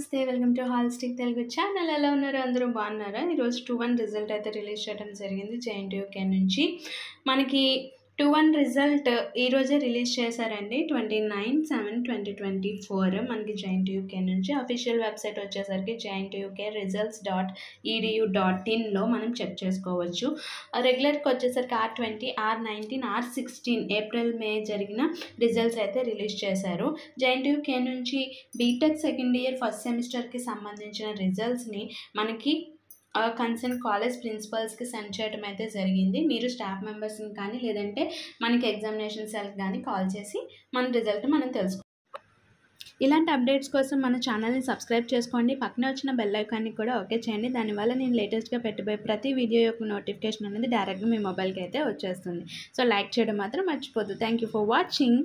నమస్తే. Welcome to holistic Telugu channel. ఎలా ఉన్నారు? అందరూ బాగున్నారా? ఈరోజు 2-1 రిజల్ట్ అయితే రిలీజ్ చేయడం జరిగింది జేఎన్టీయూకే నుంచి. మనకి 2-1 రిజల్ట్ ఈరోజే రిలీజ్ చేశారండి. 29/7/2024 మనకి జేఎన్టీయూకే నుంచి. అఫీషియల్ వెబ్సైట్ వచ్చేసరికి jntuk.results.edu.in మనం చెక్ చేసుకోవచ్చు. రెగ్యులర్కి వచ్చేసరికి R20, R19, R16 April May జరిగిన రిజల్ట్స్ అయితే రిలీజ్ చేశారు. జేఎన్టీయూకే నుంచి బీటెక్ సెకండ్ ఇయర్ ఫస్ట్ సెమిస్టర్కి సంబంధించిన రిజల్ట్స్ని మనకి కన్సర్న్ కాలేజ్ ప్రిన్సిపల్స్కి సెండ్ చేయడం అయితే జరిగింది. మీరు స్టాఫ్ మెంబర్స్ని కానీ లేదంటే మనకి ఎగ్జామినేషన్ సెల్కి కానీ కాల్ చేసి మన రిజల్ట్ మనం తెలుసుకోవాలి. ఇలాంటి అప్డేట్స్ కోసం మన ఛానల్ని సబ్స్క్రైబ్ చేసుకోండి. పక్కనే వచ్చిన బెల్ ఐకాన్ని కూడా ఓకే చేయండి. దానివల్ల నేను లేటెస్ట్గా పెట్టబోయే ప్రతి వీడియో యొక్క నోటిఫికేషన్ అనేది డైరెక్ట్గా మీ మొబైల్కి అయితే వచ్చేస్తుంది. సో లైక్ చేయడం మాత్రం మర్చిపోద్దు. Thank you for watching.